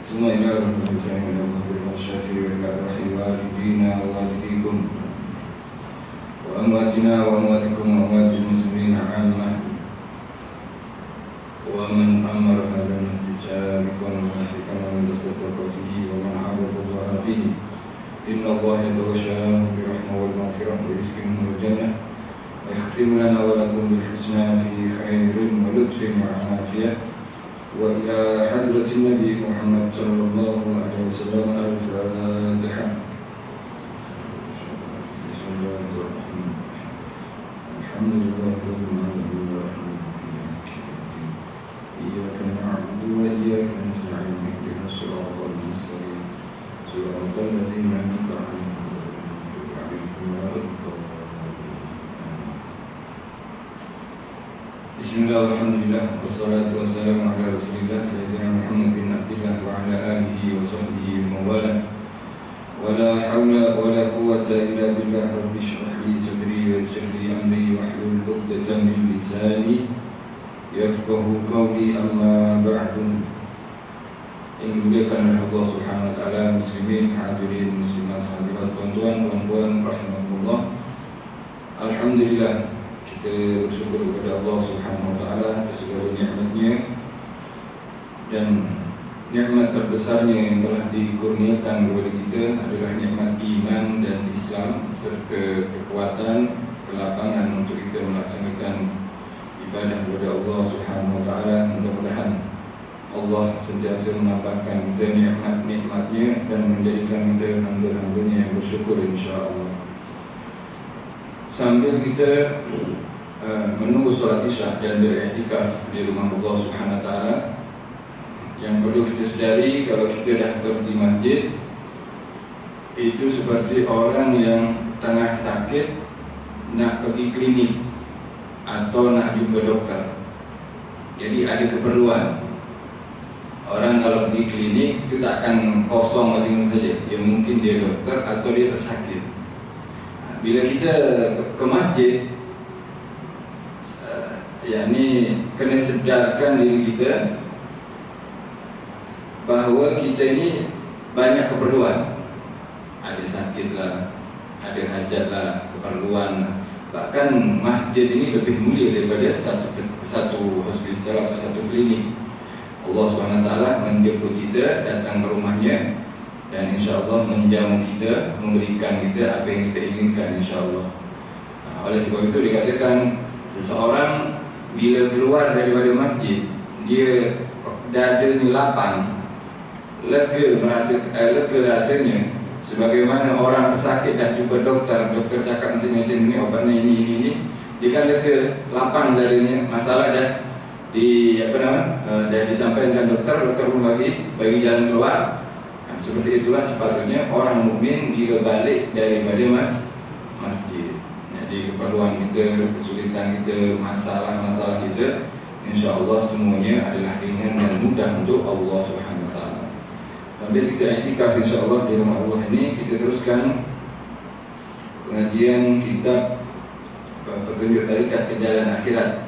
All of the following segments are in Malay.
ثم إلى رب الإنسان من الله بالخشية وإلى روح والدينا ووالديكم وأمواتنا وأمواتكم وأموات المسلمين عامة ومن أمر هذا المسجد سابقا ولاحقا ومن تصدق فيه ومن عبد الله فيه إن الله يتغشاه برحمة والمغفرة ويسكنه الجنة ويختم لنا ولكم بالحسنى في خير ولطف وعافية وإلى حضرة النبي محمد صلى الله عليه وسلم الفاتحة. بسم الله الرحمن الرحيم. الحمد لله رب العالمين الرحمن الرحيم إياك نعبد وإياك نستعين اهدنا الصراط المستقيم صراط الذين أنعمت عليهم غير المغضوب عليهم ولا الضالين. Bismillah, alhamdulillah, wassalatu wassalamu ala rasulillah Sayyidina Muhammad bin Abdillah wa ala alihi wa sahbihi wa mawala wa la hawla wa la quwwata illa billah. Rabbi shrah li sadri wa yassir li amri wahlul 'uqdatam min lisani yafqahu qawli, amma ba'du. Yang dimuliakan oleh Allah Subhanahu wa taala, muslimin, hadirin, muslimat, hadirat, tuan-tuan, puan-puan rahimakumullah. Alhamdulillah, kita bersyukur kepada Allah Subhanahu wa taala atas segala nikmat-Nya, dan nikmat terbesarnya yang telah dikurniakan kepada kita adalah nikmat iman dan Islam serta kekuatan, kelapangan untuk kita melaksanakan ibadah kepada Allah Subhanahu wa taala. Mudah-mudahan Allah sentiasa menambahkan kita nikmat-nikmat-Nya dan menjadikan kita hamba-hamba-Nya yang bersyukur, insya-Allah. Sambil kita menunggu solat isya dan beriktikaf di rumah Allah Subhanahu wa taala, yang perlu kita sedari, kalau kita dah pergi masjid itu seperti orang yang tengah sakit nak pergi klinik atau nak jumpa doktor. Jadi ada keperluan. Orang kalau pergi klinik itu tak akan kosong macam saja. Ya mungkin dia doktor atau dia tersakit. Bila kita ke masjid, yakni kena sedarkan diri kita bahawa kita ini banyak keperluan. Ada sakit lah, ada hajat lah, keperluan lah. Bahkan masjid ini lebih mulia daripada satu hospital atau satu klinik. Allah SWT menjemput kita datang ke rumahnya, dan insya-Allah menjamu kita, memberikan kita apa yang kita inginkan, insya-Allah. Oleh sebab itu dikatakan seseorang bila keluar daripada masjid, dia dadanya lapang, lega rasanya, sebagaimana orang pesakit dah jumpa doktor, doktor cakap macam ni, obatnya ini, dia kan lega, lapang darinya, masalah dah dah disampaikan doktor pun bagi jalan keluar. Seperti itulah sepatutnya orang mukmin bila balik daripada masjid. Jadi keperluan kita, kesulitan kita, masalah-masalah kita, insya-Allah semuanya adalah ringan dan mudah untuk Allah Subhanahu wa taala. Sambil kita iktikaf insya-Allah di rumah Allah ini, kita teruskan pengajian kitab petunjuk tarikat ke jalan akhirat,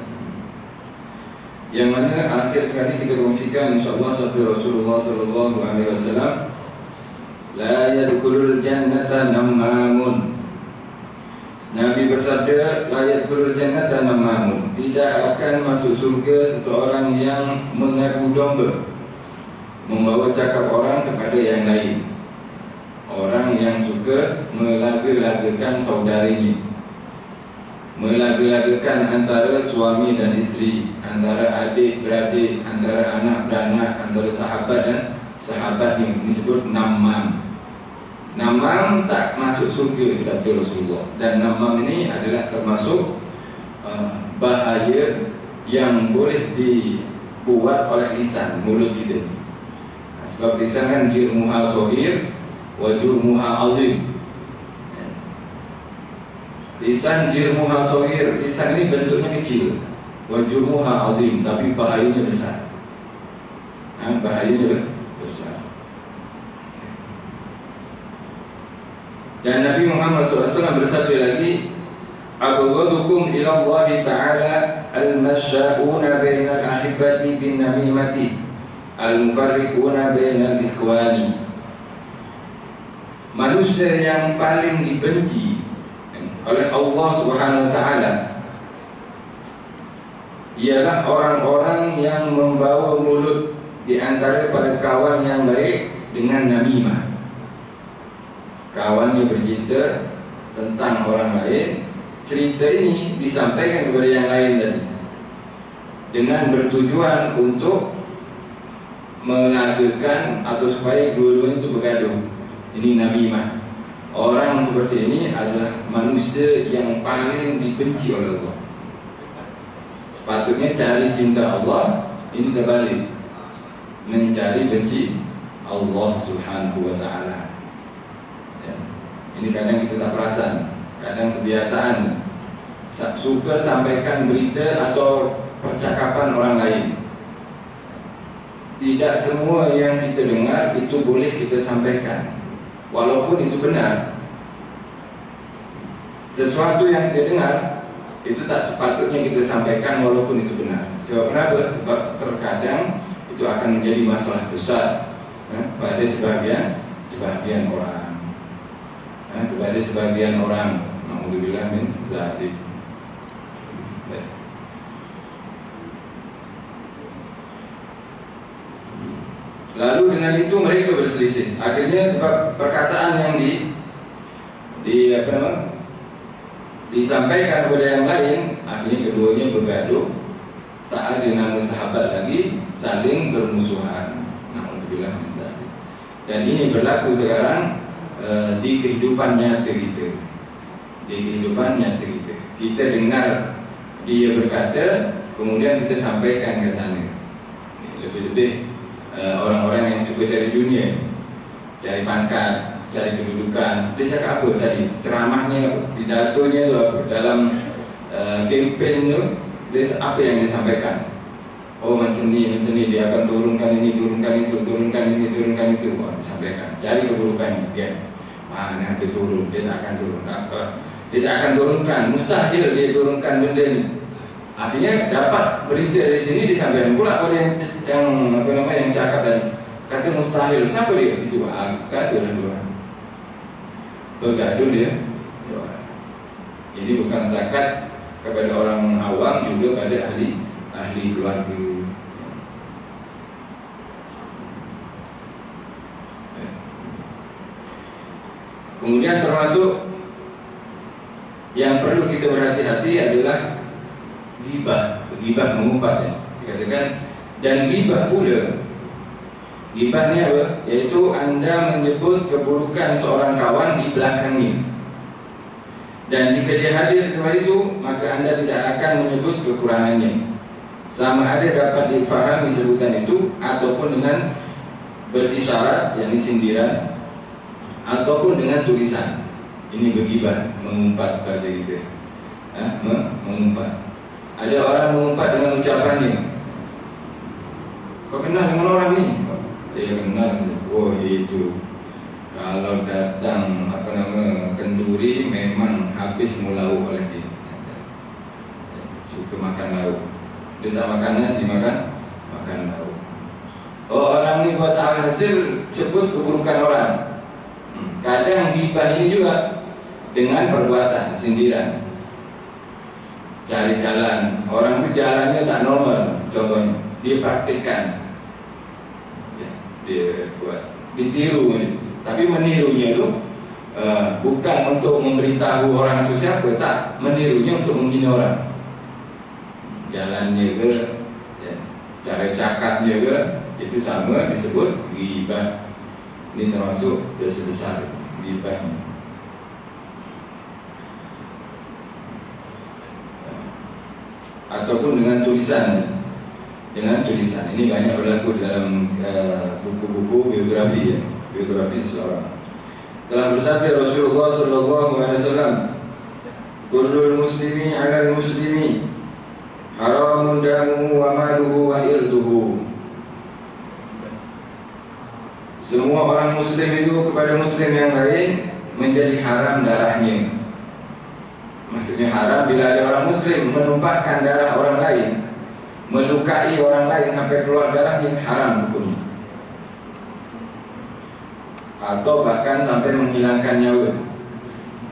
yang mana akhir sekali kita kongsikan insya-Allah sabda Rasulullah sallallahu alaihi wasallam, la yadkhulul jannata nammamun. Nabi bersabda, la yadkhulul jannata nammamun, tidak akan masuk surga seseorang yang mengadu domba, membawa cakap orang kepada yang lain. Orang yang suka melaga-lagakan saudarinya, melaga-lagakan antara suami dan isteri, antara adik-beradik, antara anak-beranak, antara sahabat dan sahabatnya. Ini disebut namam. Namam tak masuk surga, sabda Rasulullah. Dan namam ini adalah termasuk bahaya yang boleh dibuat oleh lisan, mulut kita. Sebab lisan kan jirmuha sohir wa jurmuha azim. Lisan jirmuha sohir, lisan ini bentuknya kecil, wa jurmuha azim, tapi bahayanya besar. Bahayanya besar. Dan Nabi Muhammad SAW bersabda lagi, abghadukum ila Allah Ta'ala al-masya'una bainal ahibati bin namimati al-mufarriquna bainal ikhwani. Manusia yang paling dibenci oleh Allah Subhanahu wa taala ialah orang-orang yang membawa mulut di antara pada kawan yang baik dengan namimah. Kawannya bercerita tentang orang lain, cerita ini disampaikan kepada yang lain tadi dengan bertujuan untuk melagakan atau supaya dua-duanya itu bergaduh. Ini namimah. Orang seperti ini adalah manusia yang paling dibenci oleh Allah. Sepatutnya cari cinta Allah, ini terbalik, mencari benci Allah Subhanahu wa ta'ala. Ya. Ini kadang kita tak perasan, kadang kebiasaan suka sampaikan berita atau percakapan orang lain. Tidak semua yang kita dengar itu boleh kita sampaikan, walaupun itu benar. Sesuatu yang kita dengar itu tak sepatutnya kita sampaikan walaupun itu benar. Sebab kenapa? Sebab terkadang itu akan menjadi masalah besar pada sebagian orang. Kepada sebagian orang, naudzubillah min dzalik. Lalu dengan itu mereka berselisih. Akhirnya sebab perkataan yang disampaikan kepada yang lain, akhirnya keduanya bergaduh. Tak ada nama sahabat lagi, saling bermusuhan. Naudzubillah min dzalik. Dan ini berlaku sekarang di kehidupan nyata kita. Di kehidupan nyata kita. Kita dengar dia berkata, kemudian kita sampaikan ke sana. Lebih-lebih orang-orang yang suka cari dunia, cari pangkat, cari kedudukan. Dia cakap apa tadi? Ceramahnya, pidatonya itu apa? Dalam kempen itu, dia apa yang dia sampaikan? Oh macam ni dia akan turunkan ini, turunkan itu, turunkan ini, turunkan itu. Oh, disampaikan. Cari keburukannya dia. Mana dia turun? Dia tak akan turun. Apa? Dia tak akan turunkan. Mustahil dia turunkan benda ni. Akhirnya dapat berita dari sini disampaikan pula pada yang cakap tadi. Kata mustahil. Siapa dia? Itu gaduh lah dua orang. Bergaduh dia. Ini bukan setakat kepada orang awam, juga pada ahli keluarga. Kemudian termasuk yang perlu kita berhati-hati adalah ghibah mengumpat ya. Dikatakan, dan ghibah pula, ghibah ni apa? Yaitu anda menyebut keburukan seorang kawan di belakangnya, dan jika dia hadir di tempat itu, maka anda tidak akan menyebut kekurangannya, sama ada dapat difahami sebutan itu ataupun dengan berisyarat, yakni sindiran, ataupun dengan tulisan. Ini berghibah, mengumpat bahasa kita. Mengumpat. Ada orang mengumpat dengan ucapannya. Kau kenal dengan orang ni? Dia kenal. Oh itu. Kalau datang kenduri memang habis mulau oleh dia. Suka makan lauk. Dia tak makan nasi, makan lauk. Oh orang ni buat alhasil sebut keburukan orang. Kadang ghibah ini juga dengan perbuatan sindiran. Cari jalan, orang itu jalannya tak normal, contohnya dia praktikkan, dia buat, ditiru ini. Tapi menirunya itu bukan untuk memberitahu orang itu siapa, tak, menirunya untuk menghina orang. Jalannya ke, cara cakapnya ke, itu sama disebut ghibah. Ini termasuk dosa besar, ghibah. Ataupun dengan tulisan. Ini banyak berlaku dalam buku-buku biografi ya. Biografi seorang. Telah bersabda Rasulullah sallallahu alaihi wasallam, "Kullul muslimi 'alal muslimi haramun damuhu wa maluhu wa irduhu." Semua orang muslim itu kepada muslim yang lain menjadi haram darahnya. Maksudnya haram bila ada orang muslim menumpahkan darah orang lain. melukai orang lain sampai keluar darahnya, haram hukumnya. Atau bahkan sampai menghilangkan nyawa,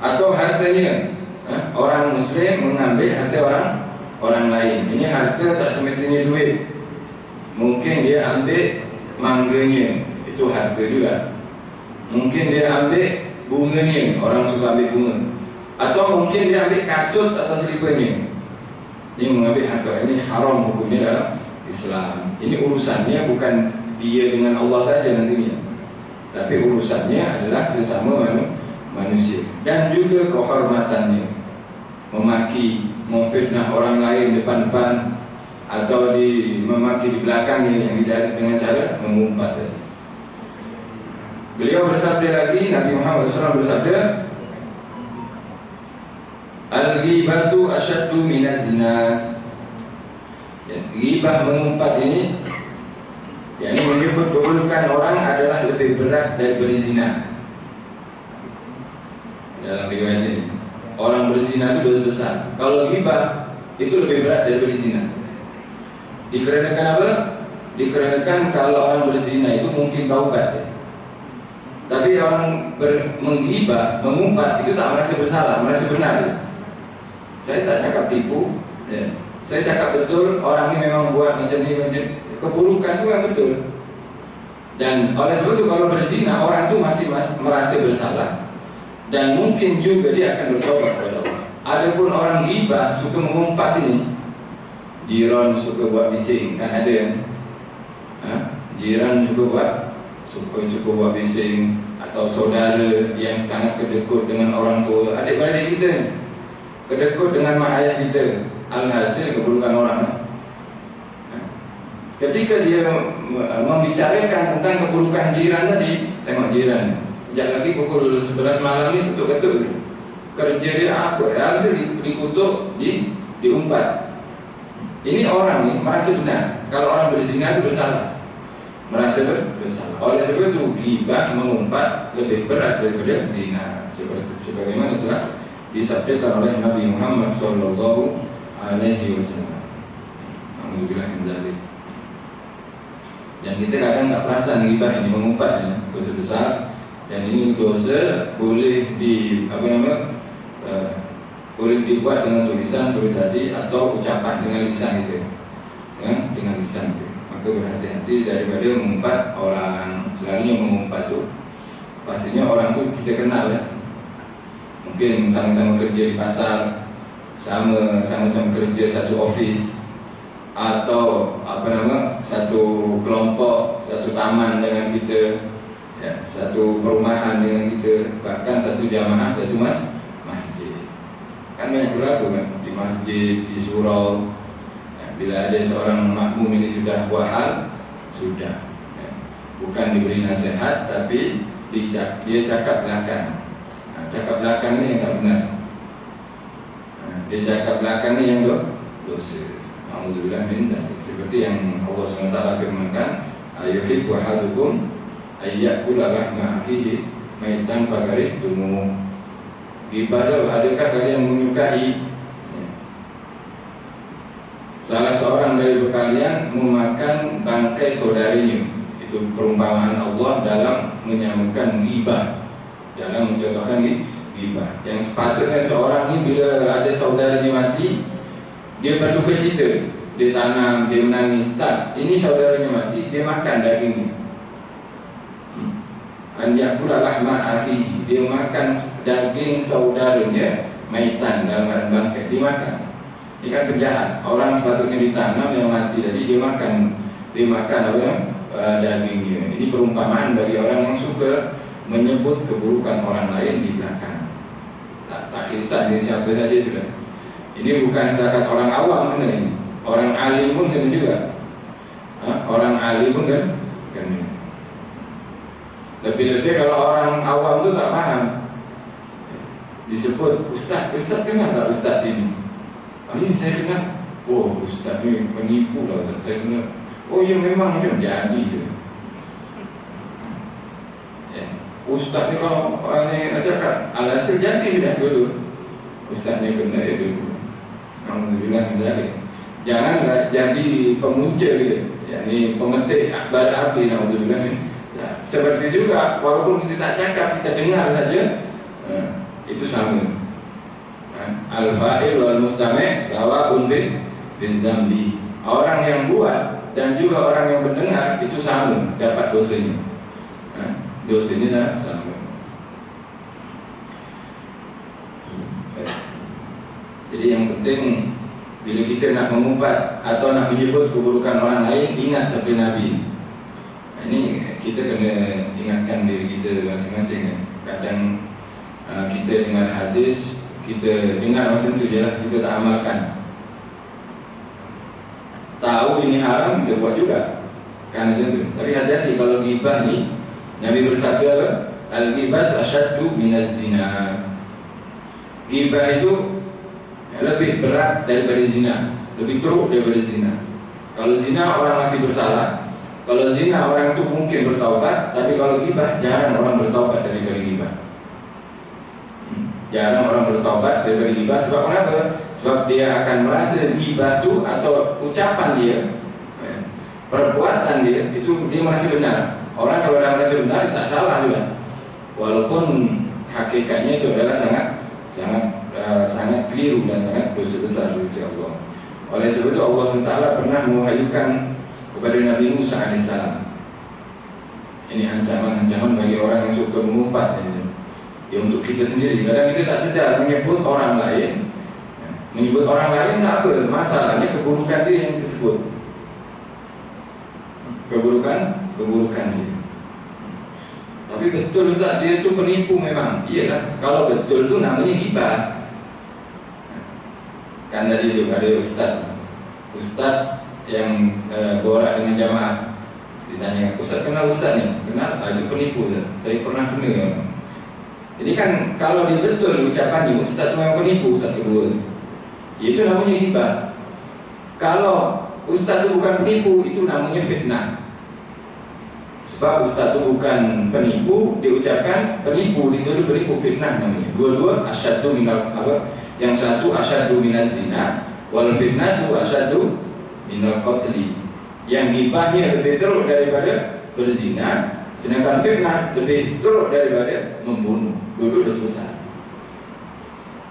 atau hartanya. Orang muslim mengambil harta orang lain. Ini harta tak semestinya duit. Mungkin dia ambil mangganya, itu harta juga. Mungkin dia ambil bunganya, orang suka ambil bunga. Atau mungkin dia ambil kasut atau selipannya. Ini mengambil harta, ini haram hukumnya dalam Islam. Ini urusannya bukan dia dengan Allah saja nantinya, tapi urusannya adalah sesama manusia. Dan juga kehormatannya, memaki, memfitnah orang lain depan-depan, atau memaki di belakangnya yang dengan cara mengumpat. Beliau bersabda lagi, Nabi Muhammad SAW bersabda, al-ghibatu asyaddu minaz zina. Ya, ghibah mengumpat ini, yakni menyebut keburukan orang adalah lebih berat daripada zina. Dalam riwayat ini, orang berzina itu dosa besar. Kalau ghibah itu lebih berat daripada zina. Dikarenakan apa? Dikarenakan kalau orang berzina itu mungkin taubat, tapi orang menghibah, mengumpat itu tak merasa bersalah, merasa benar. Saya tak cakap tipu, ya. Saya cakap betul orang ini memang buat macam ni, keburukan itu yang betul. Dan oleh sebab itu kalau berzina, orang itu masih merasa bersalah, dan mungkin juga dia akan bertobat kepada Allah. Adapun orang ghibah suka mengumpat ini, jiran suka buat bising, kan ada yang jiran suka buat bising, atau saudara yang sangat kedekut dengan orang tua, adik-beradik kita kedekut dengan mak ayah kita, alhasil keburukan orang. Ketika dia membicarakan tentang keburukan jiran tadi, tengok jiran, sekejap lagi pukul 11 malam ni tutup-tutup, kerja dia apa, hasil dikutuk, diumpat. Ini orang ni merasa benar. Kalau orang berzina itu bersalah, merasa bersalah. Oleh sebab itu ghibah, mengumpat lebih berat daripada zina, sebagaimana telah disabdakan oleh Nabi Muhammad sallallahu alaihi wasallam. Alhamdulillah min dzalik. Dan kita kadang tak perasan ghibah ini, mengumpat ini dosa besar, dan ini dosa boleh boleh dibuat dengan tulisan seperti tadi, atau ucapan dengan lisan itu, ya, dengan lisan itu. Maka berhati-hati daripada mengumpat orang. Selalunya mengumpat itu pastinya orang itu kita kenal, ya. Mungkin sama-sama kerja di pasar, sama-sama kerja satu office, atau satu kelompok, satu taman dengan kita, ya, satu perumahan dengan kita, bahkan satu jamaah, satu masjid. Kan banyak berlaku kan di masjid, di surau, ya, bila ada seorang makmum ini sudah buat hal, sudah, ya, bukan diberi nasihat, tapi dia cakap belakang. Cakap belakang ini yang tak benar. Dia cakap belakang ini yang dosa. Alhamdulillah min dzalik. Seperti yang Allah SWT firmankan, ayuhibbu ahadukum ayyakula lahma akhihi maitan fakarihtumuh. Ghibah, adakah kalian menyukai salah seorang dari kalian memakan bangkai saudarinya? Itu perumpamaan Allah dalam menyamakan ghibah, dalam mencontohkan ghibah. Yang sepatutnya seorang ini bila ada saudaranya mati, dia berduka cita, dia tanam, dia menangis. Tak, ini saudaranya mati, dia makan dagingnya. An yakula lahma akhihi, dia makan daging saudaranya, maitan, dalam keadaan bangkai, dimakan. Ini kan penjahat. Orang sepatutnya ditanam, yang mati tadi dia makan dagingnya. Ini perumpamaan bagi orang yang suka menyebut keburukan orang lain di belakang. Tak kisah dia siapa saja sudah. Ini bukan setakat orang awam kena ini, orang alim pun kena juga. Orang alim pun kan kena. Lebih-lebih kalau orang awam tu tak faham, disebut ustaz kenal tak ustaz ini? Ini saya kenal. Oh, ustaz ni penipu lah ustaz, saya kenal. Oh ya, memang macam jadi je. Ustaz ni kalau orang ni cakap alhasil jadi sudah dulu. Ustaz ni kena dulu. Alhamdulillah min dzalik. Jangan jadi pemunca gitu, yakni pemetik bara api. Naudzubillah. Seperti juga walaupun kita tak cakap, kita dengar saja, itu sama. Al-fa'il wal mustami' sawa'un fil dzambi. Orang yang buat dan juga orang yang mendengar itu sama, dapat dosanya. Dosanya sama. Jadi yang penting bila kita nak mengumpat atau nak menyebut keburukan orang lain, ingat sabda Nabi. Ini kita kena ingatkan diri kita masing-masing. Kadang kita dengar hadis, kita dengar macam tu je lah, kita tak amalkan. Tahu ini haram, kita buat juga, kan macam tu. Tapi hati-hati kalau ghibah ni, Nabi bersabda, al-ghibah asyaddu minaz zina. Ghibah itu lebih berat daripada zina, lebih teruk daripada zina. Kalau zina orang masih bersalah, kalau zina orang itu mungkin bertaubat, tapi kalau ghibah jarang orang bertaubat daripada ghibah. Jarang orang bertaubat daripada ghibah. Sebab kenapa? Sebab dia akan merasa ghibah itu atau ucapan dia, perbuatan dia itu dia merasa benar. Orang kalau dah merasa benar tak salah juga, walaupun hakikatnya itu adalah sangat keliru dan sangat dosa besar di sisi Allah. Oleh sebab itu Allah SWT pernah mewahyukan kepada Nabi Musa AS. Ini ancaman-ancaman bagi orang yang suka mengumpat ini. Ya, untuk kita sendiri. Kadang kita tak sedar menyebut orang lain. Menyebut orang lain tak apa, masalahnya keburukan dia yang disebut. Keburukan dia. Tapi betul Ustaz, dia tu penipu memang. Iyalah, kalau betul tu namanya ghibah. Kan tadi tu ada Ustaz yang borak dengan jamaah. Ditanya, Ustaz kenal Ustaz ni? Kenal? Itu penipu Ustaz. Saya pernah kena. Jadi kan kalau dia betul ucapannya, Ustaz tu memang penipu, Ustaz kedua, itu namanya ghibah. Kalau Ustaz tu bukan penipu, itu namanya fitnah. Sebab Ustaz tu bukan penipu, dia ucapkan penipu, dituduh penipu, fitnah namanya. Dua-dua asyaddu minal apa? Yang satu asyaddu minaz zina, wal fitnatu asyaddu minal qatli. Yang ghibahnya lebih teruk daripada berzina, sedangkan fitnah lebih teruk daripada membunuh. Dua-dua dosa besar.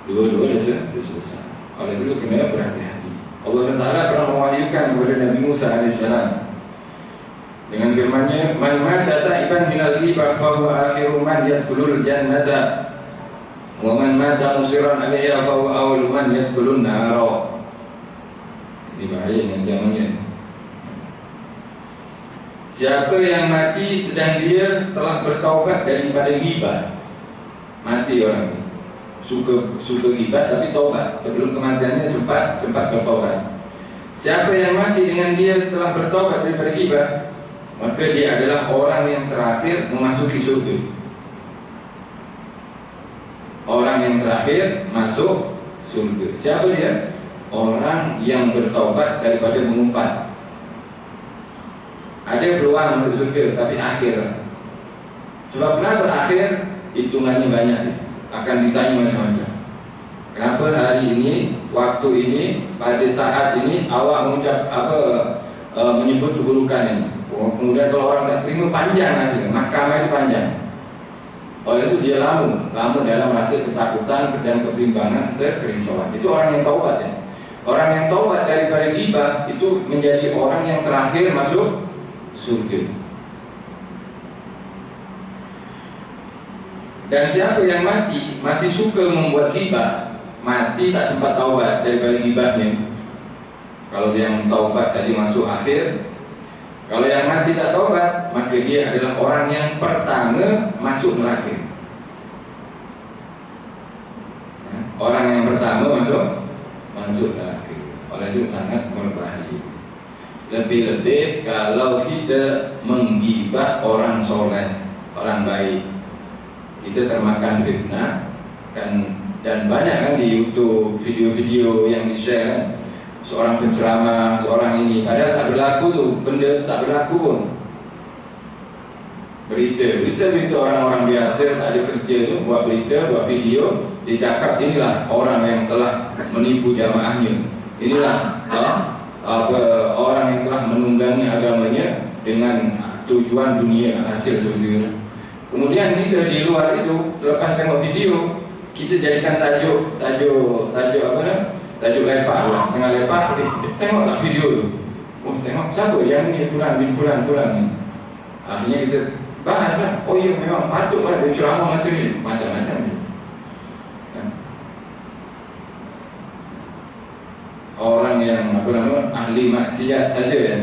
Dua-dua dosa besar. Oleh itu kena berhati-hati. Allah SWT pernah mewahyukan kepada Nabi Musa AS dengan firman-Nya, "Man mata ta'iban minal ghibah fa huwa akhiru man yadkhulul jannata wa man mata musiran 'alaiha fa huwa awwalu man yadkhulun nar." Ini bahaya dengan zamannya. Siapa yang mati sedang dia telah bertaubat daripada ghibah, mati orang ini suka ghibah tapi taubat sebelum kematiannya sempat bertaubat. Siapa yang mati dengan dia telah bertaubat daripada ghibah, maka dia adalah orang yang terakhir memasuki surga. Orang yang terakhir masuk surga. Siapa dia? Orang yang bertaubat daripada mengumpat. Ada peluang masuk surga, tapi akhir. Sebab kenapa akhir? Hitungannya banyak, akan ditanya macam-macam. Kenapa hari ini, waktu ini, pada saat ini awak mengucap menyebut keburukan ini? Kemudian kalau orang tak terima, panjang hasilnya, mahkamah itu panjang. Oleh itu dia lamu dalam rasa ketakutan dan kebimbangan serta kerisauan. Itu orang yang taubat ya. Orang yang taubat daripada ghibah itu menjadi orang yang terakhir masuk surga. Dan siapa yang mati masih suka membuat ghibah, mati tak sempat taubat daripada ghibahnya. Kalau yang taubat jadi masuk akhir. Kalau yang mati tak taubat, maka dia adalah orang yang pertama masuk neraka. Orang yang pertama masuk neraka. Oleh itu sangat berbahaya. Lebih-lebih kalau kita menggibah orang soleh, orang baik, kita termakan fitnah dan banyak kan di YouTube video-video yang di-share kan? Seorang penceramah, seorang ini, padahal tak berlaku tu, benda tu tak berlaku pun. Berita orang-orang biasa tak ada kerja tu, buat berita, buat video, dia cakap inilah orang yang telah menipu jamaahnya. Inilah orang yang telah menunggangi agamanya dengan tujuan dunia hasil seperti itu. Kemudian kita di luar itu selepas tengok video kita jadikan tajuk apa namanya? Tajuk lepak lah, tengah lepak, tengok tak video tu. Oh tengok siapa yang ni fulan bin fulan ni. Akhirnya kita bahas lah. Oh ya memang patutlah dia ceramah macam ni, macam-macam ni. Orang yang apa nama ahli maksiat saja ya.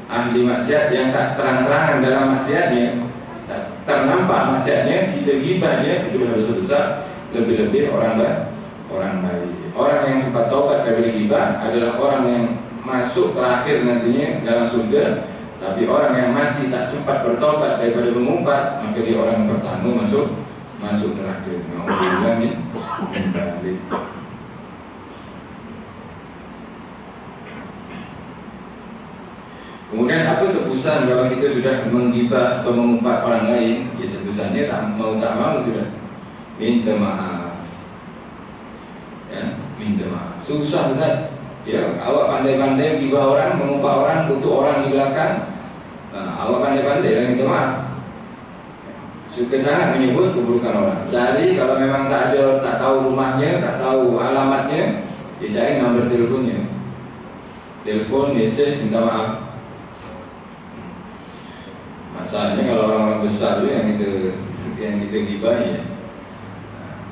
Ahli maksiat yang tak terang-terangan dalam maksiatnya, tak ternampak maksiatnya, kita ghibah dia, itu dah dosa besar. Lebih-lebih orang baik. Orang yang sempat taubat daripada ghibah adalah orang yang masuk terakhir nantinya dalam surga. Tapi orang yang mati tak sempat bertaubat daripada mengumpat, maka dia orang yang pertama masuk neraka. Alhamdulillah min balik. Kemudian apa tebusan kalau kita sudah menggibah atau mengumpat orang lain? Ya tebusannya tak mau sudah minta maaf. Ya, minta maaf. Susah Ustaz. Ya, awak pandai-pandai gibah orang, mengumpat orang, kutuk orang di belakang. Awak pandai-pandai dan minta maaf. Suka sangat menyebut keburukan orang. Cari kalau memang tak tahu rumahnya, tak tahu alamatnya, dia cari nombor telefonnya. Telepon, mesej, minta maaf. Masalahnya kalau orang-orang besar tu yang kita gibahi ya.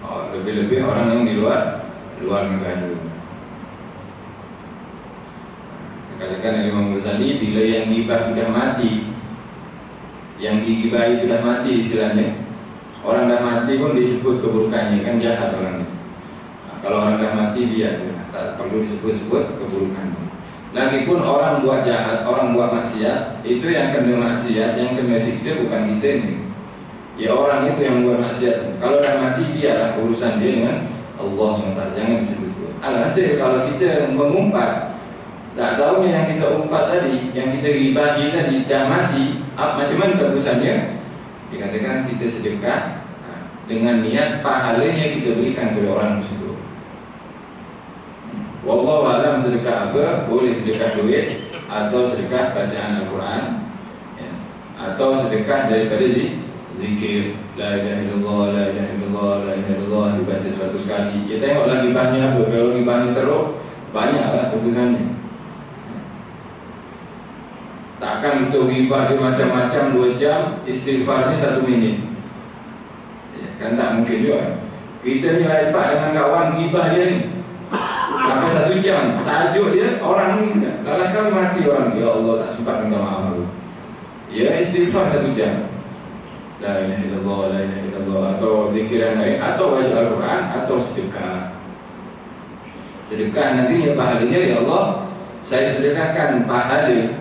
Lebih-lebih orang yang di luar negara. Katakan Imam Ghazali, bila yang gibah sudah mati, yang digibahi sudah mati istilahnya, orang dah mati pun disebut keburukannya, kan jahat orangnya. Kalau orang dah mati dia tak perlu disebut keburukannya. Lagipun orang buat jahat, orang buat maksiat, itu yang kena maksiat, yang kena siksa bukan kita ni. Ya orang itu yang buat maksiat. Kalau dah mati biarlah urusan dia dengan Allah SWT, jangan disebut. Alhasil kalau kita mengumpat, tak tahunya yang kita umpat tadi, yang kita ribahi tadi dah mati, macam mana tebusannya? Dikatakan kita sedekah dengan niat pahalanya kita berikan kepada orang tersebut. Wallahu a'lam sedekah apa? Boleh sedekah duit, atau sedekah bacaan Al-Quran, ya, atau sedekah daripada zikir la ilaha illallah, la ilaha illallah, la ilaha illallah dibaca 100 kali. Ya tengoklah gibahnya apa. Kalau gibahnya teruk, banyaklah tebusannya. Takkan kita gibah dia macam-macam 2 jam, istighfarnya 1 minit. Ya, kan tak mungkin juga. Kita ni lepak dengan kawan gibah dia ni sampai 1 jam. Tajuk dia orang ni lalas sekali mati orang ni. Ya Allah tak sempat minta maaf aku. Ya istighfar 1 jam. La ilaha illallah, la ilaha illallah, atau zikir yang lain, atau baca Al-Quran, atau sedekah. Sedekah nantinya pahalanya, ya Allah saya sedekahkan pahala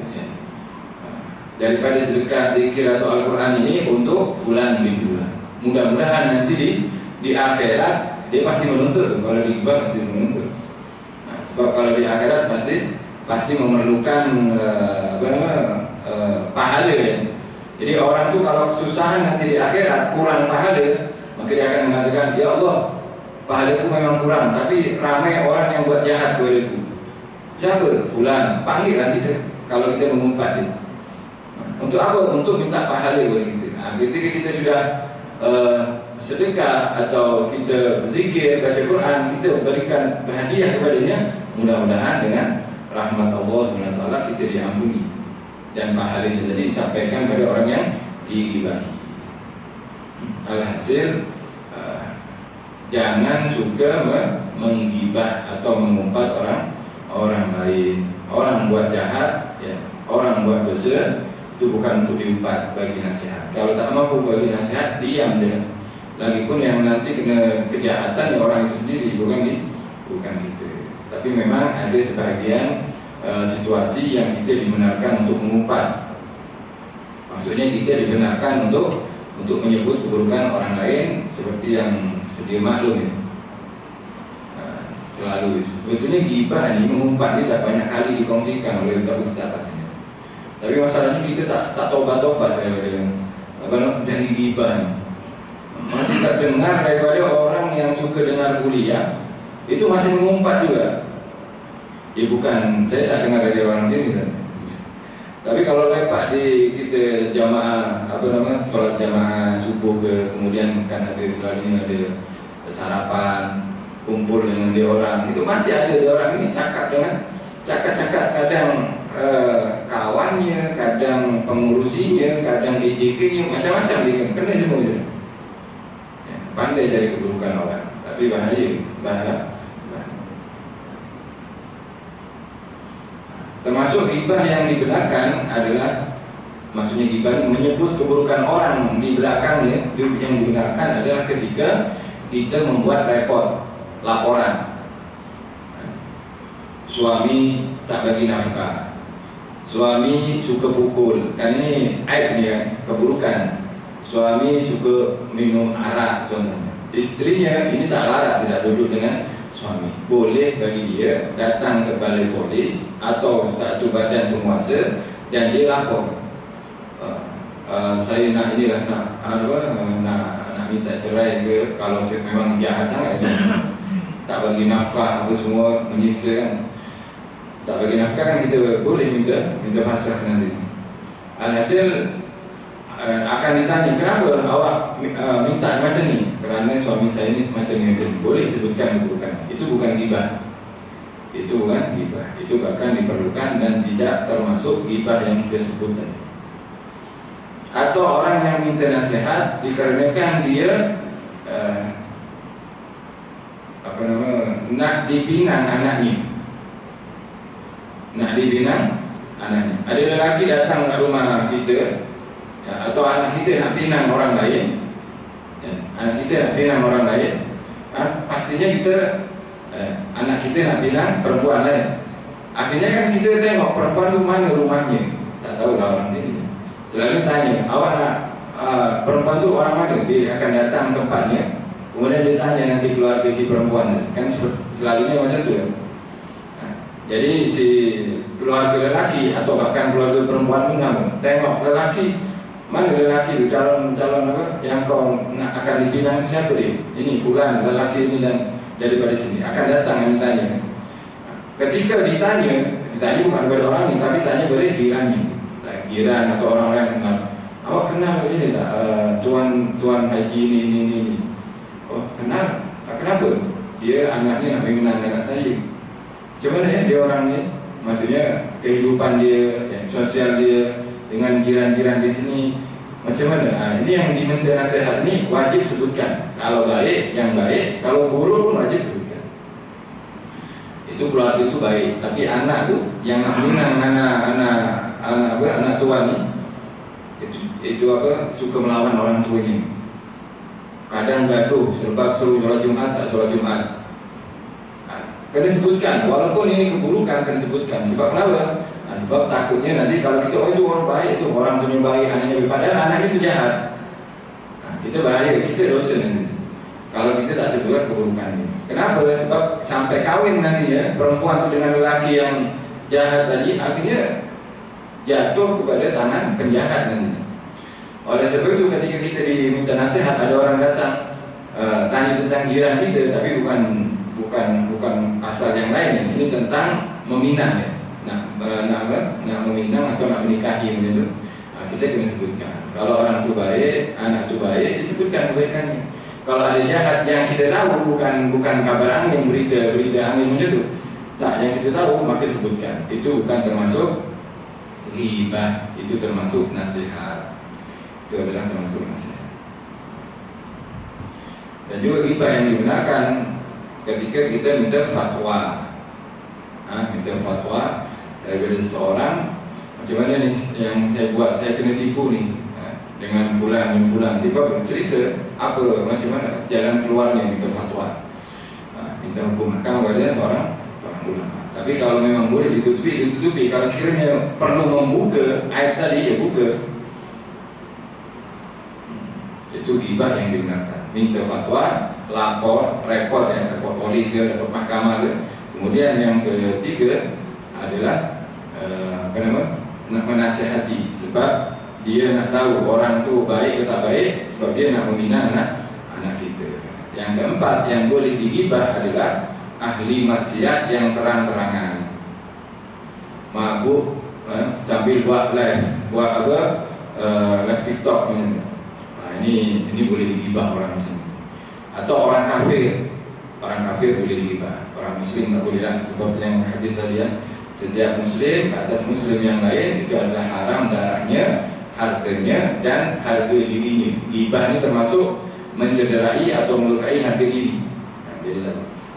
daripada sedekah zikir atau Al-Quran ini untuk fulan bin fulan. Mudah-mudahan nanti di akhirat dia pasti menuntut. Kalau di ghibah pasti menuntut. Sebab kalau di akhirat pasti memerlukan pahala ya. Jadi orang tu kalau kesusahan nanti di akhirat kurang pahala, maka dia akan mengatakan, ya Allah pahalaku memang kurang, tapi ramai orang yang buat jahat kepadaku. Siapa? Fulan. Panggillah kita kalau kita mengumpat dia. Untuk apa? Untuk minta pahala kepada kita. Ketika kita sudah sedekah atau kita zikir, baca Quran, kita berikan hadiah kepadanya, mudah-mudahan dengan rahmat Allah SWT kita diampuni dan pahalanya tadi disampaikan kepada orang yang dighibahi. Alhasil jangan suka menggibah atau mengumpat orang lain. Orang buat jahat ya, orang buat dosa itu bukan untuk diumpat, bagi nasihat. Kalau tak mampu bagi nasihat, diam dia. Lagipun yang nanti kena kejahatan ya orang itu sendiri, bukan kita. Tapi memang ada sebahagian situasi yang kita dibenarkan untuk mengumpat. Maksudnya kita dibenarkan untuk menyebut keburukan orang lain, seperti yang sedia maklum ya. Selalu sebetulnya ghibah ni, mengumpat ni dah banyak kali dikongsikan oleh ustaz-ustaz rasanya. Tapi masalahnya kita tak taubat-taubat dari ghibah. Masih tak dengar daripada orang yang suka dengar kuliah, itu masih mengumpat juga. Ya bukan, saya tak dengar dari orang sini kan. Tapi kalau lepak di kita jamaah sholat jamaah subuh ke, kemudian kan ada selalunya ada sarapan, kumpul dengan dia orang, itu masih ada dia orang ini cakap kadang kawannya, kadang pengurusinya, kadang EJK-nya, macam-macam dia kena semua itu. Ya, pandai dari keburukan orang, tapi bahaya. Termasuk ghibah yang dibenarkan adalah, maksudnya ghibah menyebut keburukan orang di belakangnya, yang dibenarkan adalah ketika kita membuat laporan. Suami tak bagi nafkah, suami suka pukul, kan ini aib ya, keburukan. Suami suka minum arak contohnya. Istrinya ini tak larat, tidak duduk dengan suami, boleh bagi dia datang ke balai polis atau satu badan penguasa dan dia lapor, saya nak nak minta cerai ke, kalau saya memang jahat sangat, tak bagi nafkah apa semua, menyiksa kan. Tak bagi nafkah kan kita boleh minta pasrah nanti. Alhasil akan ditanya, kenapa awak minta macam ni? Kerana suami saya ni macam ni. Boleh sebutkan keburukan. Itu bukan ghibah. Itu bahkan diperlukan dan tidak termasuk ghibah yang kita sebut tadi. Atau orang yang minta nasihat dikarenakan dia nak dipinang anaknya. Ada lelaki datang ke rumah kita, ya, atau anak kita nak pinang orang lain, pastinya kita anak kita nak pinang perempuan lain. Akhirnya kan kita tengok perempuan tu mana rumahnya, tak tahu lah orang sini. Selalu tanya, awak nak perempuan tu orang mana? Dia akan datang tempatnya, kemudian dia tanya nanti keluarga si perempuan, kan selalunya macam tu ya. Jadi si keluarga lelaki atau bahkan keluarga perempuan pun sama. Tengok lelaki, mana lelaki itu, calon apa yang kau nak akan dipinang, siapa dia? Ini fulan, lelaki ini dan daripada sini. Akan datang dan ditanya. Ketika ditanya bukan kepada orang ini, tapi tanya kepada jiran atau orang-orang yang kenal. Awak kenal ini tak? Tuan Haji ini. Oh kenal. Kenapa? Dia anaknya nak mengenang anak saya. Macam mana ya dia orang ni? Maksudnya kehidupan dia, sosial dia dengan jiran-jiran di sini macam mana? Ini yang diminta nasihat ini wajib sebutkan. Kalau baik, yang baik. Kalau buruk pun wajib sebutkan. Itu keluarga itu baik. Tapi anak tu yang nak minang anak tua ni, itu suka melawan orang tuanya. Kadang gaduh sebab suruh sholat Jumat tak sholat Jumat. Kena sebutkan, walaupun ini keburukan kena sebutkan. Sebab kenapa? Sebab takutnya nanti kalau kita, itu orang baik, itu orang tuanya baik, anaknya baik, padahal anak itu jahat. Kita bahaya, kita dosa nanti kalau kita tak sebutkan keburukan ini. Kenapa? Sebab sampai kahwin nantinya perempuan itu dengan lelaki yang jahat tadi, akhirnya jatuh kepada tangan penjahat nanti. Oleh sebab itu ketika kita diminta nasihat, ada orang datang tanya tentang jiran kita, tapi bukan asal yang lain. Ini tentang meminang ya. Nak meminang atau nak menikahi begitu. Kita kena sebutkan. Kalau orang tu baik, anak tu baik, disebutkan kebaikannya. Kalau ada jahat yang kita tahu, bukan kabar angin, berita angin begitu. Tak, yang kita tahu maka sebutkan. Itu bukan termasuk ghibah, itu termasuk nasihat. Itu adalah termasuk nasihat. Dan juga ghibah yang dibenarkan ketika kita minta fatwa. Minta fatwa daripada seseorang, macam mana ni yang saya buat, saya kena tipu ni dengan fulan. Tiba cerita apa, macam mana jalan keluarnya, minta fatwa, minta hukum hakam kepada seorang ulama. Tapi kalau memang boleh ditutupi. Kalau sekiranya perlu membuka ayat tadi, ya buka. Itu ghibah yang dibenarkan. Minta fatwa, lapor polis ke, lapor mahkamah ke. Kemudian yang ketiga adalah nak menasihati, sebab dia nak tahu orang tu baik atau tak baik, sebab dia nak membina anak kita. Yang keempat yang boleh digibah adalah ahli maksiat yang terang-terangan. mabuk, sambil buat live, buat apa, live TikTok ni. Ini boleh digibah orang macam ni. Atau orang kafir boleh digibah, orang Muslim tak boleh lah, sebab yang hadis tadi ya, setiap Muslim atas Muslim yang lain itu adalah haram darahnya, hartanya dan harga dirinya. Gibah ni termasuk mencederai atau melukai harga diri.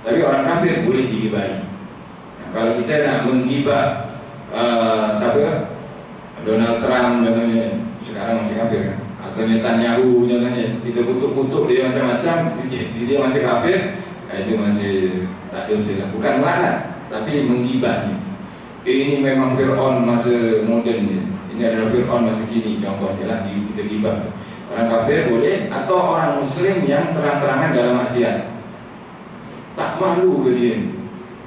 Tapi orang kafir boleh digibahi. Kalau kita nak menggibah siapa? Donald Trump contohnya, sekarang masih kafir kan? Atau Netanyahu contohnya, kita kutuk-kutuk dia macam-macam, dia masih kafir, itu masih tak dosa lah. Bukan melaknat, tapi menggibahnya. Ini memang Fir'aun masa moden ni. Ini adalah Fir'aun masa kini, contohnya lah kita gibah. Orang kafir boleh, atau orang Muslim yang terang-terangan dalam maksiat. Tak malu ke dia?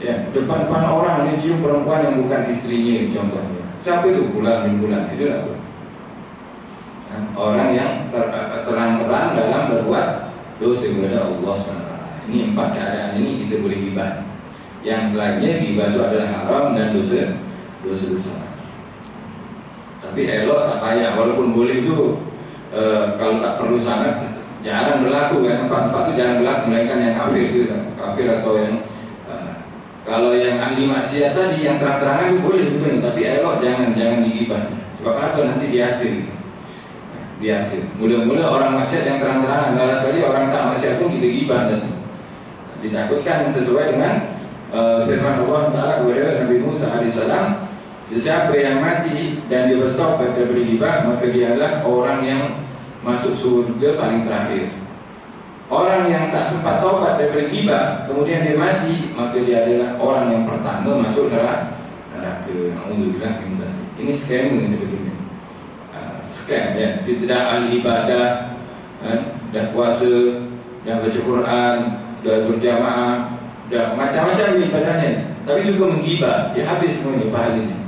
Ya, depan-depan orang dia cium perempuan yang bukan istrinya contohnya. Siapa itu? Fulan bin Fulan. Itu lah tu. Orang yang terang-terang dalam berbuat dosa kepada Allah SWT. Ini 4 keadaan ini kita boleh gibah. Yang selainnya gibah itu adalah haram dan dosa besar. Tapi elok tak payah, walaupun boleh itu kalau tak perlu sangat jarang berlaku kan. Tempat-tempat itu jarang berlaku, melainkan yang kafir itu, kafir atau yang kalau yang ahli maksiat tadi yang terang-terangan itu boleh sebetulnya, tapi elok jangan digibah. Sebab apa? Nanti biasa. Mula-mula orang maksiat yang terang-terangan, malah sekali orang tak maksiat pun kita gibah dan ditakutkan sesuai dengan firman Allah Taala kepada Nabi Musa alaihissalam, sesiapa yang mati dan dia bertaubat daripada gibah, maka dia adalah orang yang masuk surga paling terakhir. Orang yang tak sempat taubat daripada gibah kemudian dia mati, maka dia adalah orang yang pertama masuk neraka. Alhamdulillah. Ini scammer sebetulnya. Scam ya. Kita dah ahli ibadah, dah puasa, dah baca Quran, dah berjamaah, dah macam-macam ibadahnya, tapi suka menggibah, ya habis semuanya pahalanya.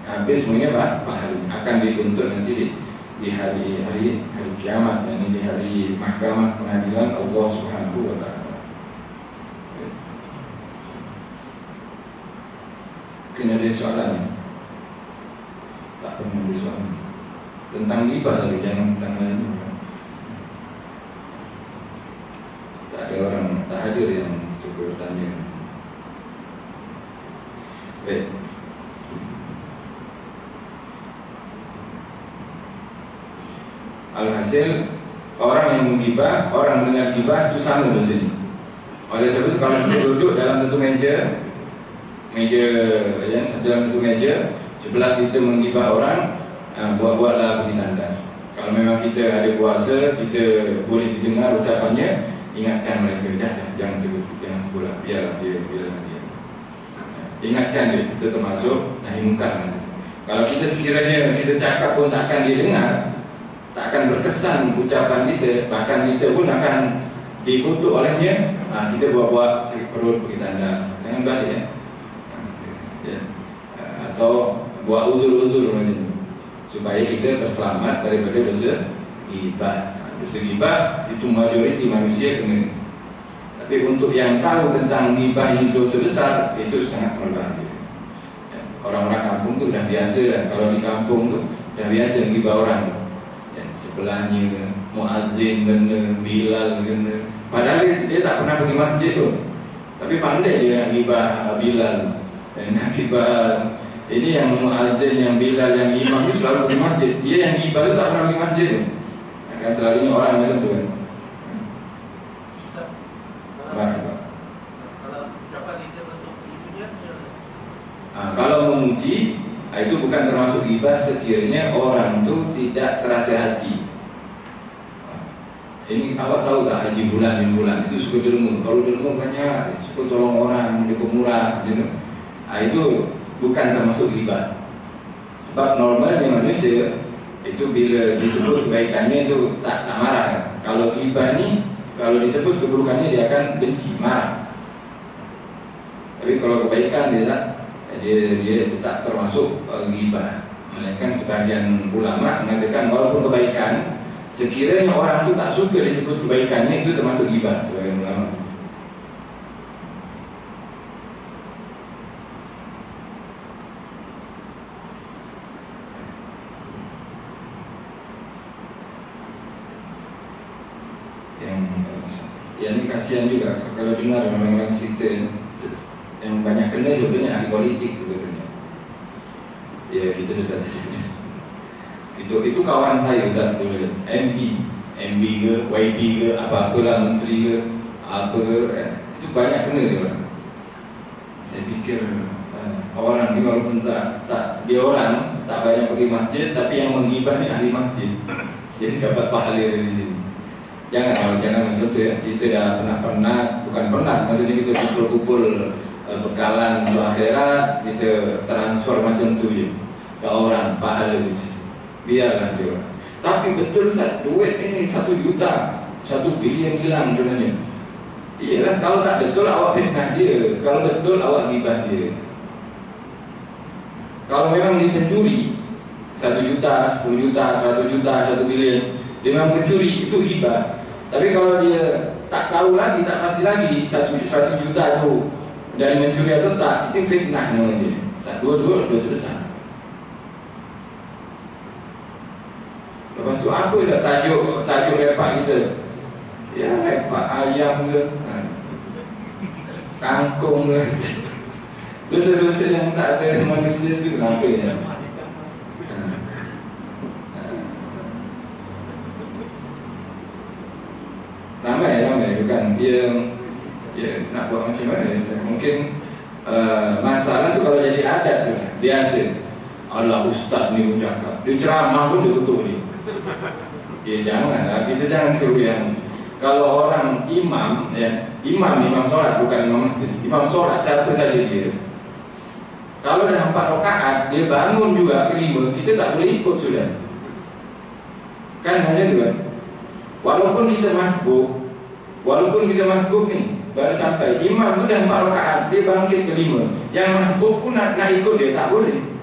Habis semuanya pahalanya. Akan dituntut nanti di hari kiamat, yakni di hari mahkamah pengadilan Allah Subhanahu wa taala. Kena ada soalan ya? Tak pernah ada soalan tentang gibah tadi, jangan tentang lain. Tak ada orang, tak hadir yang suka bertanya. Baik. Alhasil orang yang menggibah, orang mendengar gibah itu sama dosanya. Oleh sebab itu kalau kita duduk dalam satu meja ya, dalam satu meja, sebelah kita menggibah orang, buat-buatlah bagi tanda. Kalau memang kita ada kuasa, kita boleh didengar ucapannya, ingatkan mereka, dah jangan sebut lah, biarlah dia. Ingatkan dia, itu termasuk nahi mungkar nanti. Kalau kita sekiranya kita cakap pun tak akan dia dengar, tak akan berkesan ucapan kita, bahkan kita pun akan dikutuk olehnya, kita buat-buat sakit perut bagi tanda, jangan balik ya. Atau buat uzur-uzur supaya kita terselamat daripada dosa ghibah. Dosa ghibah itu majoriti manusia kena. Tapi untuk yang tahu tentang ghibah ini dosa besar, itu sangat berbahaya. Orang-orang kampung tu dah biasa, kalau di kampung tu dah biasa ghibah orang. Sebelahnya muazzin kena, Bilal kena, padahal dia tak pernah pergi masjid pun, tapi pandai dia nak ghibah Bilal dan nak ghibah. Ini yang muazzin, yang Bilal, yang imam itu selalu pergi masjid. Dia yang ghibah itu tak pernah pergi masjid pun. Akan selalunya orang macam tu kan. Kalau memuji, itu bukan termasuk ghibah sekiranya orang itu tidak terasa hati. Ini awak tahu tak Haji Fulan bin Fulan itu suka derma. Kalau derma banyak, suka tolong orang, dia pemurah gitu. Itu bukan termasuk ghibah. Sebab normalnya manusia itu bila disebut kebaikannya itu tak marah. Kalau ghibah ni, kalau disebut keburukannya dia akan benci, marah. Tapi kalau kebaikan dia tak termasuk ghibah. Melainkan sebagian ulama mengatakan walaupun kebaikan, sekiranya orang itu tak suka disebut kebaikannya, itu termasuk ghibah sebagian ulama. ya ini kasihan juga kalau dengar orang-orang cerita yang banyak kena sebetulnya ahli politik sebetulnya. Ya kita sudah itu kawan saya Ustaz dulu, MB ke, YB ke, apa-apalah menteri ke, apa ke, itu banyak kena dia orang. Saya fikir orang ni walaupun dia orang tak banyak pergi masjid, tapi yang menggibah ni ahli masjid, jadi dapat pahala dari sini. Jangan macam tu ya. Kita dah bukan pernah, maksudnya kita kumpul-kumpul bekalan untuk akhirat, kita transfer macam tu je ke orang, pahala itu. Biarlah dia. Tapi betul Ustaz, duit ini 1 juta, 1 bilion hilang contohnya. Iyalah, kalau tak betul awak fitnah dia, kalau betul awak gibah dia. Kalau memang dia pencuri 1 juta, 10 juta, 100 juta, 1 bilion, dia memang pencuri, itu gibah. Tapi kalau dia tak tahu lagi, tak pasti lagi 100 juta itu dari mencuri atau tak, itu fitnah namanya. Dua-dua dosa besar. Lepas tu apa tajuk lepak kita? Ya lepak ayam ke, kangkung ke. Dosa-dosa yang tak ada manusia tu kenapa ya? Ramai bukan dia nak buat macam mana. Mungkin masalah tu kalau jadi adat tu biasa. Allah ustaz ni pun cakap, dia ceramah pun dia kutuk dia. Ya janganlah, kita jangan tiru yang kalau orang imam ya, imam solat bukan imam masjid. Imam solat siapa saja dia. Kalau dah 4 rakaat dia bangun juga kelima, kita tak boleh ikut sudah. Kan macam tu kan? Walaupun kita masbuk nih baru sampai, imam tu dah 4 rakaat, dia bangkit kelima, yang masbuk pun nak ikut dia tak boleh.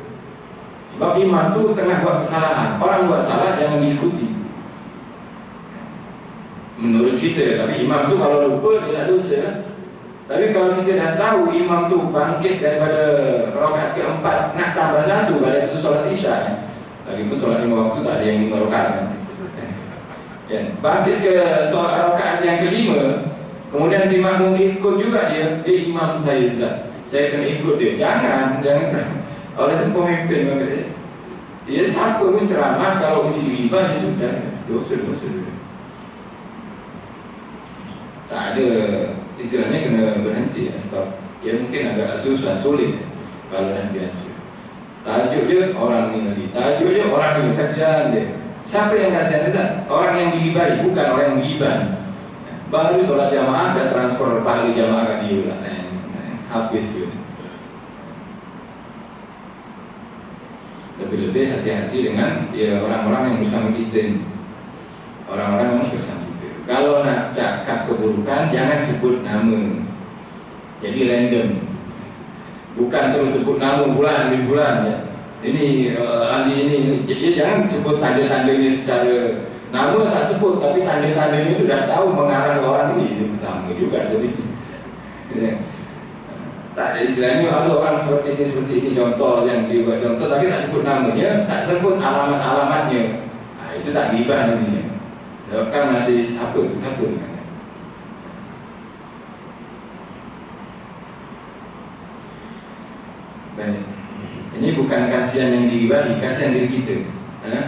Sebab imam tu tengah buat kesalahan. Orang buat salah jangan diikuti menurut kita. Tapi imam tu kalau lupa dia tak dosa. Tapi kalau kita dah tahu imam tu bangkit daripada rakaat keempat nak tambah 1 pada itu solat isya. Lagipun solat 5 waktu tak ada yang 5 rakaat kan? Ya, bangkit ke solat rakaat yang kelima, kemudian si makmum ikut juga dia imam saya kena ikut dia. Jangan. Oleh itu pemimpin dia siapa pun ceramah kalau isi ghibah ya sudah dosa. Tak ada, istilahnya kena berhenti ya, stop. Ya mungkin agak susah, sulit kalau dah biasa. Tajuk je orang ni lagi, tajuk je orang ni, kasihan dia. Siapa yang kasihan dia? Orang yang digibahi, bukan orang yang menggibah. Baru solat jamaah dan transfer pahala jamaah ke dia lah. Habis dia. Lebih-lebih hati-hati dengan ya orang-orang yang bersama kita ini. Orang-orang yang bersama kita. Kalau nak cakap keburukan jangan sebut nama. Jadi random. Bukan terus sebut nama bulan demi bulan ya. Ini ahli ini. Ya, jangan sebut tanda-tandanya secara nama tak sebut, tapi tanda-tandanya itu dah tahu mengarah ke orang ini. Itu sama juga. Jadi ya. Tak ada istilahnya ada orang seperti ini contoh yang dibuat contoh tapi tak sebut namanya, tak sebut alamat-alamatnya. Nah, itu tak ghibah namanya. Sebab kan masih siapa namanya. Baik. Ini bukan kasihan yang dighibahi, kasihan diri kita.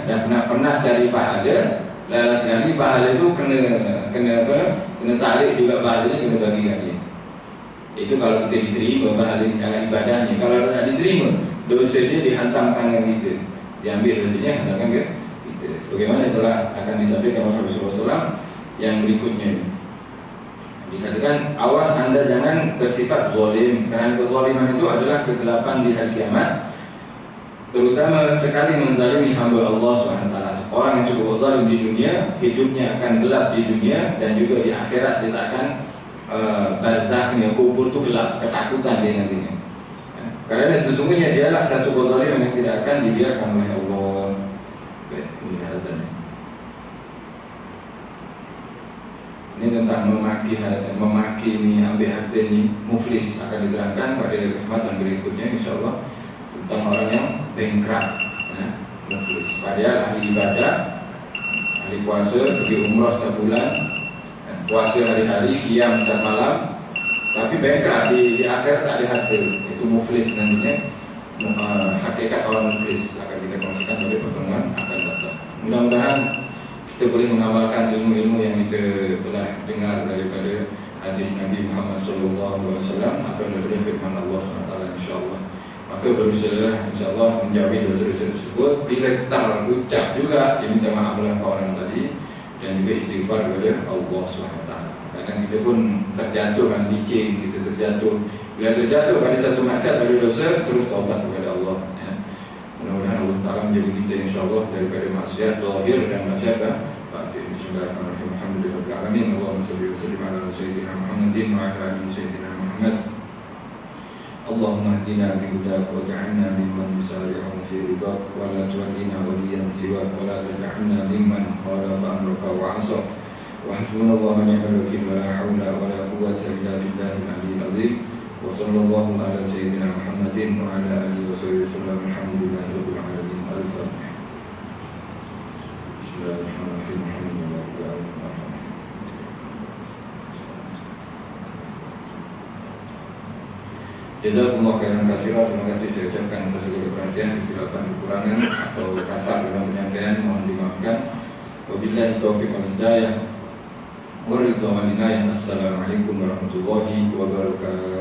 Dan pernah cari pahala, lalu sekali pahala itu kena tarik juga pahalanya kena bagi kat dia. Itu kalau kita diterima pahala ibadahnya. Kalau tak diterima, dosa dia dihantamkan ke kita, diambil dosanya hantamkan ke kita. Sebagaimana telah akan disampaikan oleh Rasulullah SAW yang berikutnya. Dikatakan awas anda jangan bersifat zalim, kerana kezaliman itu adalah kegelapan di hari kiamat, terutama sekali menzalimi hamba Allah SWT. Orang yang cukup zalim di dunia, hidupnya akan gelap di dunia, dan juga di akhirat dia tak akan barzahnya, kubur itu gelap, ketakutan dia nantinya. Karena sesungguhnya dialah satu kezaliman yang tidak akan dibiarkan oleh Allah. Ini tentang memaki ini, ambil harta ini, muflis, akan diterangkan pada kesempatan berikutnya insyaAllah, tentang orang yang bankrupt, muflis. Padahal ahli ibadah, ahli puasa, pergi umrah setiap bulan, puasa hari-hari, qiyam setiap malam, tapi bankrupt di akhirat tak ada harta. Itu muflis nantinya. Hakikat orang muflis akan kita kongsikan pada pertemuan akan datang. Mudah-mudahan kita boleh mengamalkan ilmu-ilmu yang kita telah dengar daripada hadis Nabi Muhammad SAW atau daripada firman Allah SWT, insyaAllah. Maka berusaha insyaAllah menjauhi dosa-dosa tersebut. Bila terucap juga, dia minta maaflah ke orang tadi, dan juga istighfar kepada Allah SWT. Kadang kita pun terjatuh kan, licin, kita terjatuh. Bila terjatuh pada satu maksiat, pada dosa, terus taubat kepada Allah, ya. Mudah-mudahan Allah Ta'ala menjaga kita insyaAllah daripada maksiat zahir dan maksiat batin. Bismillahirrahmanirrahim. Alhamdulillahirrahmanirrahim. Allahumma salli wa sallim ala Sayyidina Muhammadin wa ala ali Sayyidina Muhammad. Allahumma hdina bihudak wa ja'alna mimman yusari'u fi ridak wa la tuwallina waliyan siwak wa la taj'alna mimman khalafa amraka wa 'asak. Wa hasbunallahu wa ni'mal wakeel wa la hawla wa la quwwata illa billahil 'aliyyil 'azim. Wa sallallahu ala sayyidina Muhammadin wa ala alihi wa sahbihi wasallam. Alhamdulillahi rabbil alamin. Al-Fatihah. Bismillahirrahmanirrahim. Jazakumullah khairan katsira. Terima kasih saya ucapkan atas segala perhatian, kesilapan, kekurangan atau kasar dalam penyampaian mohon dimaafkan. Wabillahi taufiq wal hidayah. Assalamualaikum warahmatullahi wabarakatuh.